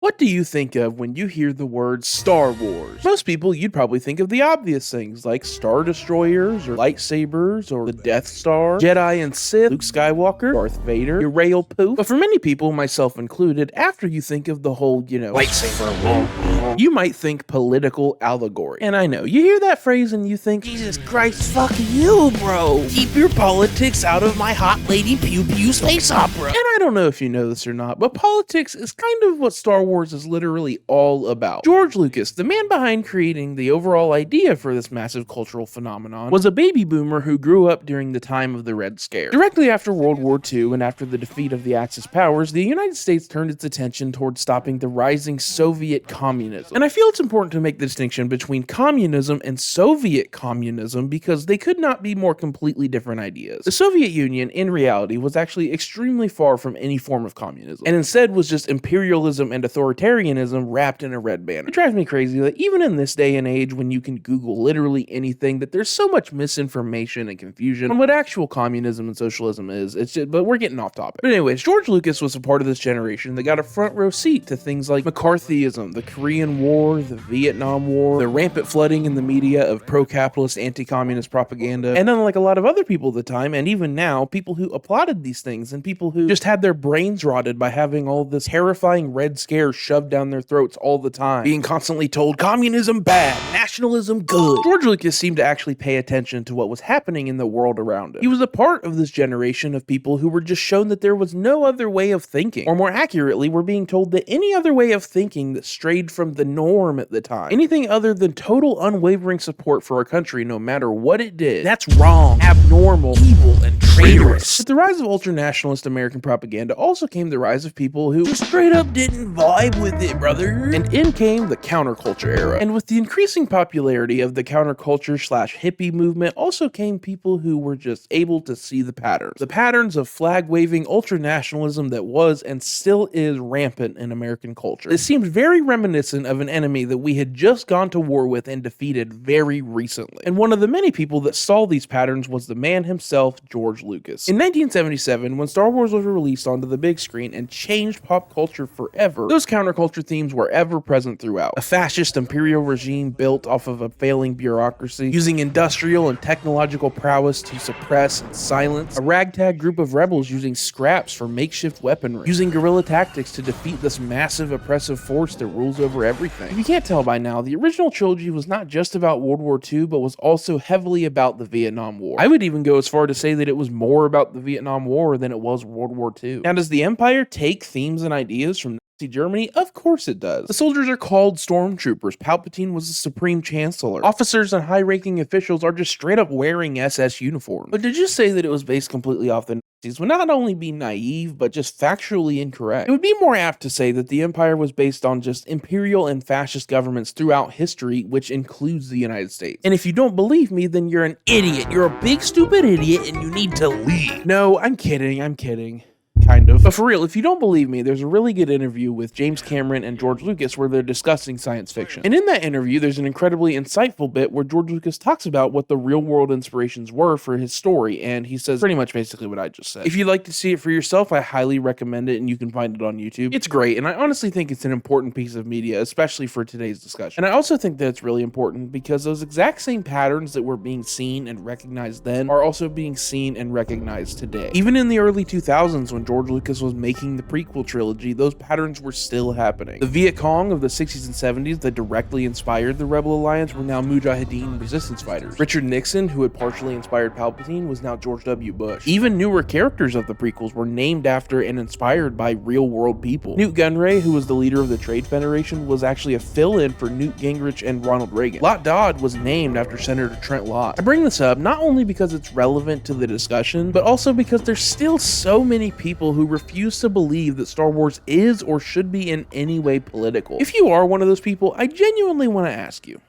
What do you think of when you hear the word Star Wars? Most people, you'd probably think of the obvious things like Star Destroyers or lightsabers or the Death Star, Jedi and Sith, Luke Skywalker, Darth Vader, Uriel Poof. But for many people, myself included, after you think of the whole, lightsaber, you might think political allegory. And I know, you hear that phrase and you think, Jesus Christ, fuck you, bro. Keep your politics out of my hot lady pew pew space opera. And I don't know if you know this or not, but politics is kind of what Star Wars is literally all about. George Lucas, the man behind creating the overall idea for this massive cultural phenomenon, was a baby boomer who grew up during the time of the Red Scare. Directly after World War II and after the defeat of the Axis powers, the United States turned its attention towards stopping the rising Soviet communism. And I feel it's important to make the distinction between communism and Soviet communism because they could not be more completely different ideas. The Soviet Union, in reality, was actually extremely far from any form of communism, and instead was just imperialism and authoritarianism wrapped in a red banner. It drives me crazy that even in this day and age when you can Google literally anything, that there's so much misinformation and confusion on what actual communism and socialism is. But we're getting off topic. But anyways, George Lucas was a part of this generation that got a front row seat to things like McCarthyism, the Korean War, the Vietnam War, the rampant flooding in the media of pro-capitalist, anti-communist propaganda, and unlike a lot of other people at the time, and even now, people who applauded these things and people who just had their brains rotted by having all this terrifying Red Scare shoved down their throats all the time, being constantly told communism bad, nationalism good. George Lucas seemed to actually pay attention to what was happening in the world around him. He was a part of this generation of people who were just shown that there was no other way of thinking, or more accurately, were being told that any other way of thinking that strayed from the norm at the time, anything other than total unwavering support for our country no matter what it did, that's wrong, abnormal, evil, and traitorous. With the rise of ultranationalist American propaganda also came the rise of people who just straight up didn't vibe with it, brother. And in came the counterculture era. And with the increasing popularity of the counterculture/hippie movement also came people who were just able to see the patterns. The patterns of flag-waving ultranationalism that was and still is rampant in American culture. It seemed very reminiscent of an enemy that we had just gone to war with and defeated very recently. And one of the many people that saw these patterns was the man himself, George Lucas. In 1977, when Star Wars was released onto the big screen and changed pop culture forever, those counterculture themes were ever present throughout. A fascist imperial regime built off of a failing bureaucracy, using industrial and technological prowess to suppress and silence. A ragtag group of rebels using scraps for makeshift weaponry, using guerrilla tactics to defeat this massive oppressive force that rules over everything. If you can't tell by now, the original trilogy was not just about World War II, but was also heavily about the Vietnam War. I would even go as far to say that it was more about the Vietnam War than it was World War II. Now, does the Empire take themes and ideas from Nazi Germany? Of course it does. The soldiers are called stormtroopers. Palpatine was the supreme chancellor. Officers and high-ranking officials are just straight up wearing SS uniforms. But to just say that it was based completely off the Nazis would not only be naive, but just factually incorrect. It would be more apt to say that the Empire was based on just imperial and fascist governments throughout history, which includes the United States. And if you don't believe me, then you're an idiot. You're a big stupid idiot and you need to leave. No, I'm kidding. Kind of. But for real, if you don't believe me, there's a really good interview with James Cameron and George Lucas where they're discussing science fiction. And in that interview, there's an incredibly insightful bit where George Lucas talks about what the real world inspirations were for his story, and he says pretty much basically what I just said. If you'd like to see it for yourself, I highly recommend it, and you can find it on YouTube. It's great, and I honestly think it's an important piece of media, especially for today's discussion. And I also think that it's really important because those exact same patterns that were being seen and recognized then are also being seen and recognized today. Even in the early 2000s, when George Lucas was making the prequel trilogy, those patterns were still happening. The Viet Cong of the 60s and 70s that directly inspired the Rebel Alliance were now Mujahideen resistance fighters. Richard Nixon, who had partially inspired Palpatine, was now George W. Bush. Even newer characters of the prequels were named after and inspired by real-world people. Newt Gunray, who was the leader of the Trade Federation, was actually a fill-in for Newt Gingrich and Ronald Reagan. Lott Dodd was named after Senator Trent Lott. I bring this up not only because it's relevant to the discussion, but also because there's still so many people who refuse to believe that Star Wars is or should be in any way political. If you are one of those people, I genuinely want to ask you,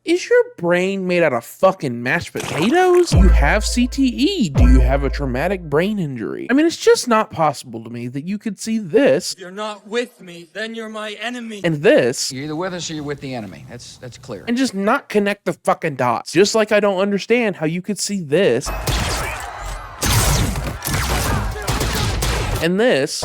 is your brain made out of fucking mashed potatoes? Do you have CTE? Do you have a traumatic brain injury? I mean, it's just not possible to me that you could see this. If you're not with me, then you're my enemy. And this. You're either with us or you're with the enemy. That's clear. And just not connect the fucking dots. Just like I don't understand how you could see this. And this.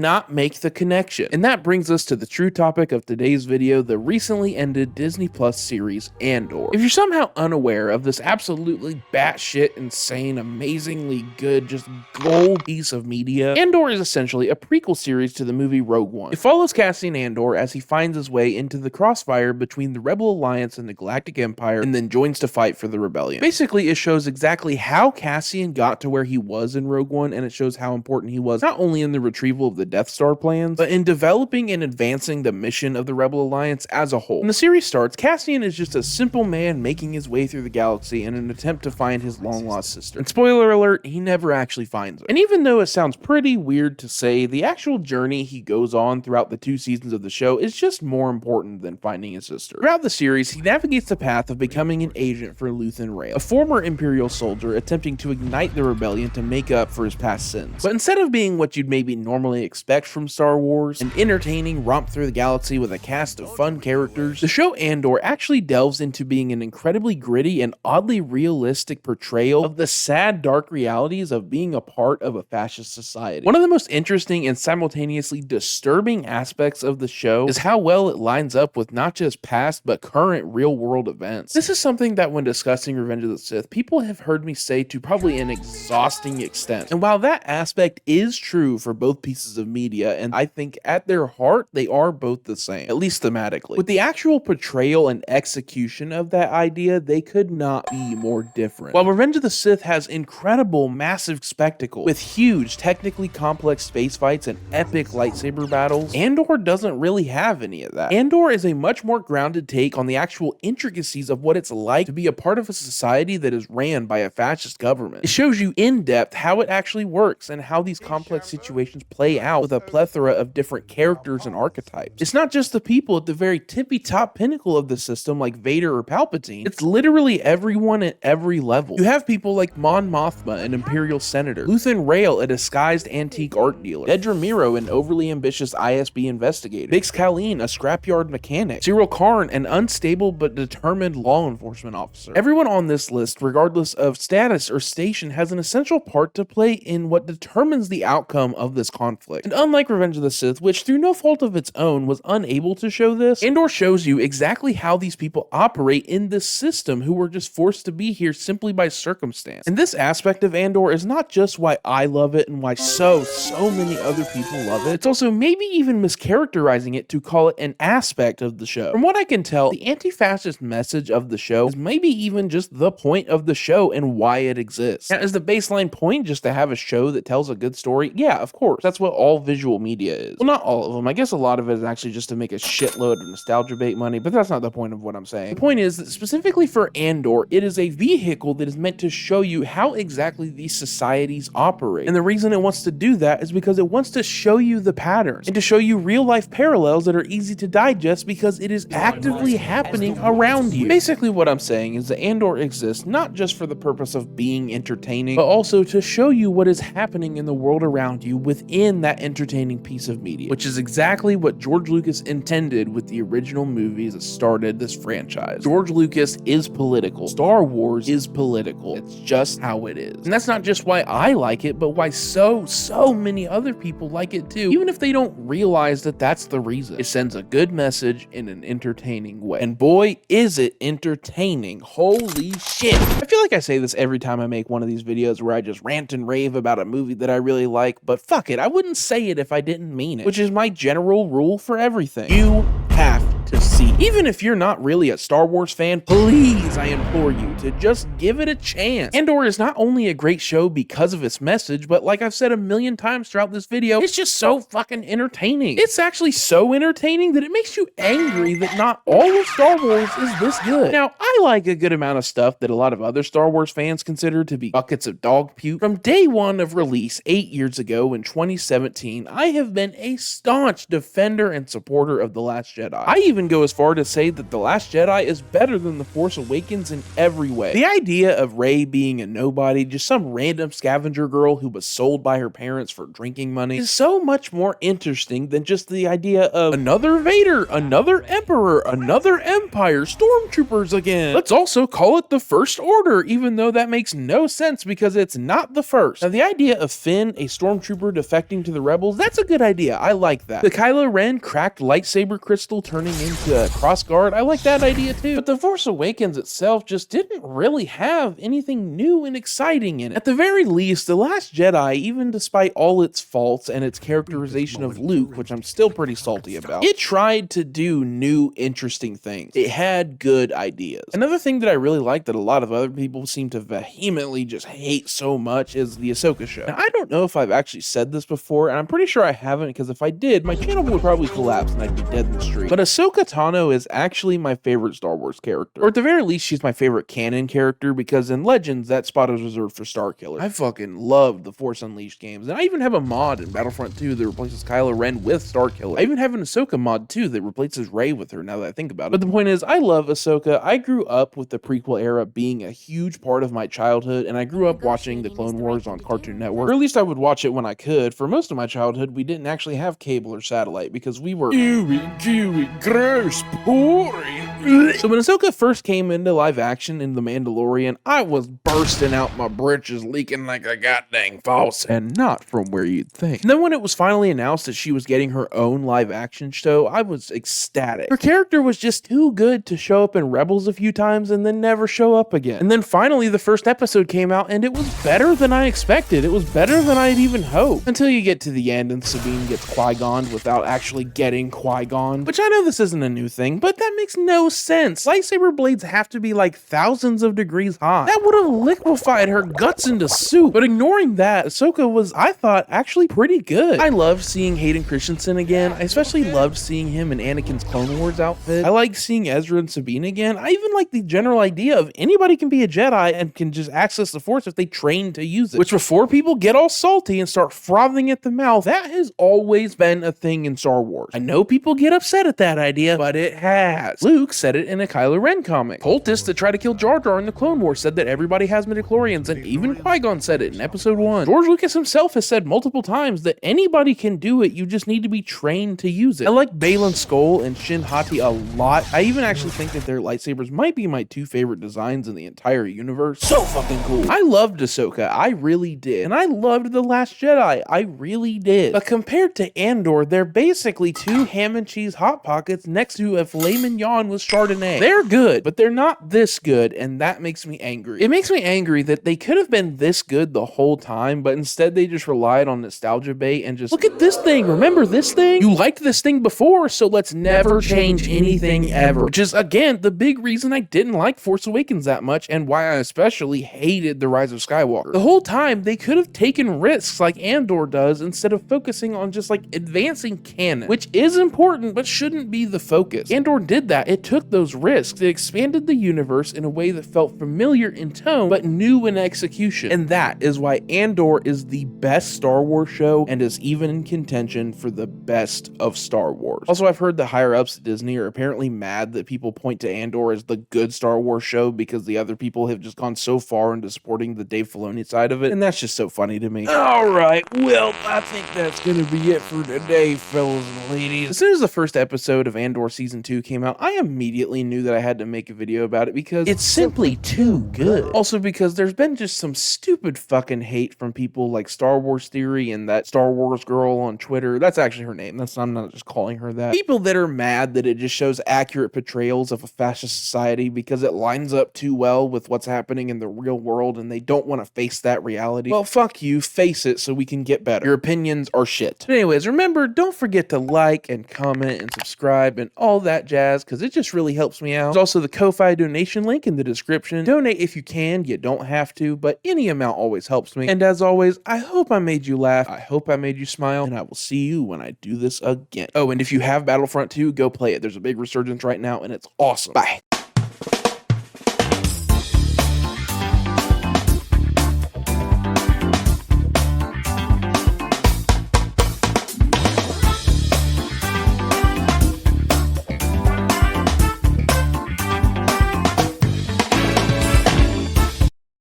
not make the connection. And that brings us to the true topic of today's video, the recently ended Disney Plus series Andor. If you're somehow unaware of this absolutely batshit insane, amazingly good, just gold piece of media, Andor is essentially a prequel series to the movie Rogue One. It follows Cassian Andor as he finds his way into the crossfire between the Rebel Alliance and the Galactic Empire, and then joins to fight for the rebellion. Basically, it shows exactly how Cassian got to where he was in Rogue One, and it shows how important he was not only in the retrieval of the Death Star plans, but in developing and advancing the mission of the Rebel Alliance as a whole. When the series starts, Cassian is just a simple man making his way through the galaxy in an attempt to find his long-lost sister. And spoiler alert, he never actually finds her. And even though it sounds pretty weird to say, the actual journey he goes on throughout the 2 seasons of the show is just more important than finding his sister. Throughout the series, he navigates the path of becoming an agent for Luthen Rael, a former Imperial soldier attempting to ignite the rebellion to make up for his past sins. But instead of being what you'd maybe normally expect from Star Wars, an entertaining romp through the galaxy with a cast of fun characters, the show Andor actually delves into being an incredibly gritty and oddly realistic portrayal of the sad, dark realities of being a part of a fascist society. One of the most interesting and simultaneously disturbing aspects of the show is how well it lines up with not just past but current real-world events. This is something that when discussing Revenge of the Sith, people have heard me say to probably an exhausting extent. And while that aspect is true for both pieces of media, and I think at their heart, they are both the same, at least thematically. With the actual portrayal and execution of that idea, they could not be more different. While Revenge of the Sith has incredible, massive spectacle with huge, technically complex space fights and epic lightsaber battles, Andor doesn't really have any of that. Andor is a much more grounded take on the actual intricacies of what it's like to be a part of a society that is ran by a fascist government. It shows you in depth how it actually works and how these complex situations play out with a plethora of different characters and archetypes. It's not just the people at the very tippy top pinnacle of the system like Vader or Palpatine, it's literally everyone at every level. You have people like Mon Mothma, an Imperial Senator, Luthen Rael, a disguised antique art dealer, Dedra Meero, an overly ambitious ISB investigator, Bix Caleen, a scrapyard mechanic, Cyril Karn, an unstable but determined law enforcement officer. Everyone on this list, regardless of status or station, has an essential part to play in what determines the outcome of this conflict. And unlike Revenge of the Sith, which through no fault of its own was unable to show this, Andor shows you exactly how these people operate in this system who were just forced to be here simply by circumstance. And this aspect of Andor is not just why I love it and why so many other people love it, it's also maybe even mischaracterizing it to call it an aspect of the show. From what I can tell, the anti-fascist message of the show is maybe even just the point of the show and why it exists. Now, is the baseline point just to have a show that tells a good story? Yeah, of course. That's what all visual media is. Well, not all of them. I guess a lot of it is actually just to make a shitload of nostalgia bait money, but that's not the point of what I'm saying. The point is that specifically for Andor, it is a vehicle that is meant to show you how exactly these societies operate. And the reason it wants to do that is because it wants to show you the patterns and to show you real life parallels that are easy to digest because it is actively happening around you. Basically what I'm saying is that Andor exists not just for the purpose of being entertaining, but also to show you what is happening in the world around you within that entertaining piece of media, which is exactly what George Lucas intended with the original movies that started this franchise. George Lucas is political. Star Wars is political. It's just how it is. And that's not just why I like it, but why so many other people like it too, even if they don't realize that that's the reason. It sends a good message in an entertaining way. And boy, is it entertaining. Holy shit. I feel like I say this every time I make one of these videos where I just rant and rave about a movie that I really like, but fuck it, I wouldn't say it if I didn't mean it, which is my general rule for everything. You have to see. Even if you're not really a Star Wars fan, please, I implore you to just give it a chance. Andor is not only a great show because of its message, but like I've said a million times throughout this video, it's just so fucking entertaining. It's actually so entertaining that it makes you angry that not all of Star Wars is this good. Now, I like a good amount of stuff that a lot of other Star Wars fans consider to be buckets of dog puke. From day one of release 8 years ago in 2017, I have been a staunch defender and supporter of The Last Jedi. I even go as far to say that The Last Jedi is better than The Force Awakens in every way. The idea of Rey being a nobody, just some random scavenger girl who was sold by her parents for drinking money, is so much more interesting than just the idea of another Vader, another Emperor, another Empire, stormtroopers again. Let's also call it the First Order, even though that makes no sense because it's not the first. Now, the idea of Finn, a stormtrooper defecting to the rebels, that's a good idea. I like that. The Kylo Ren cracked lightsaber crystal turning into a crossguard, I like that idea too. But The Force Awakens itself just didn't really have anything new and exciting in it. At the very least, The Last Jedi, even despite all its faults and its characterization of Luke, which I'm still pretty salty about, it tried to do new, interesting things. It had good ideas. Another thing that I really like that a lot of other people seem to vehemently just hate so much is the Ahsoka show. Now, I don't know if I've actually said this before, and I'm pretty sure I haven't, because if I did, my channel would probably collapse and I'd be dead in the street. But Ahsoka Tano is actually my favorite Star Wars character. Or at the very least, she's my favorite canon character, because in Legends, that spot is reserved for Starkiller. I fucking loved the Force Unleashed games, and I even have a mod in Battlefront 2 that replaces Kylo Ren with Starkiller. I even have an Ahsoka mod too that replaces Rey with her, now that I think about it. But the point is, I love Ahsoka. I grew up with the prequel era being a huge part of my childhood, and I grew up watching the Clone Wars on Cartoon Network, or at least I would watch it when I could. For most of my childhood, we didn't actually have cable or satellite because we were gooey, gross, boring. So when Ahsoka first came into live action in The Mandalorian, I was bursting out my britches, leaking like a goddamn faucet, and not from where you'd think. And then when it was finally announced that she was getting her own live action show, I was ecstatic. Her character was just too good to show up in Rebels a few times and then never show up again. And then finally the first episode came out and it was better than I expected. It was better than I'd even hoped. Until you get to the end and Sabine gets Qui-Gon'd without actually getting Qui-Gon. Which I know this isn't a new thing, but that makes no sense. Lightsaber blades have to be like thousands of degrees hot. That would have liquefied her guts into soup. But ignoring that, Ahsoka was, I thought, actually pretty good. I loved seeing Hayden Christensen again. I especially loved seeing him in Anakin's Clone Wars outfit. I like seeing Ezra and Sabine again. I even like the general idea of anybody can be a Jedi and can just access the Force if they train to use it. Which, before people get all salty and start frothing at the mouth, that has always been a thing in Star Wars. I know people get upset at that idea, but it has. Luke said it in a Kylo Ren comic. Cultists that try to kill Jar Jar in the Clone Wars said that everybody has midichlorians, and even Qui-Gon said it in Episode 1. George Lucas himself has said multiple times that anybody can do it, you just need to be trained to use it. I like Baylan Skoll and Shin Hati a lot. I even actually think that their lightsabers might be my two favorite designs in the entire universe. So fucking cool. I loved Ahsoka, I really did. And I loved The Last Jedi, I really did. But compared to Andor, they're basically two ham and cheese Hot Pockets next to a filet mignon with Chardonnay. They're good, but they're not this good, and that makes me angry. It makes me angry that they could have been this good the whole time, but instead they just relied on nostalgia bait and just, look at this thing, remember this thing? You liked this thing before, so let's never change anything ever. Which is, again, the big reason I didn't like Force Awakens that much, and why I especially hated The Rise of Skywalker. The whole time, they could have taken risks like Andor does, instead of focusing on just like advancing canon, which is important, but shouldn't be the focus. Andor did that. It took those risks. It expanded the universe in a way that felt familiar in tone, but new in execution. And that is why Andor is the best Star Wars show, and is even in contention for the best of Star Wars. Also, I've heard the higher ups at Disney are apparently mad that people point to Andor as the good Star Wars show because the other people have just gone so far into supporting the Dave Filoni side of it, and that's just so funny to me. Alright, well, I think that's gonna be it for today, fellas and ladies. As soon as the first episode of Andor Season 2 came out, I immediately knew that I had to make a video about it because it's simply too good. Also because there's been just some stupid fucking hate from people like Star Wars Theory and that Star Wars girl on Twitter. That's actually her name. I'm not just calling her that. People that are mad that it just shows accurate portrayals of a fascist society because it lines up too well with what's happening in the real world and they don't want to face that reality. Well, fuck you, face it so we can get better. Your opinions are shit. But anyways, remember, don't forget to like and comment and subscribe and all that jazz, because it just really helps me out. There's also the Ko-Fi donation link in the description. Donate if you can, you don't have to, but any amount always helps me. And as always, I hope I made you laugh, I hope I made you smile, and I will see you when I do this again. Oh, and if you have Battlefront 2, go play it. There's a big resurgence right now, and it's awesome. Bye.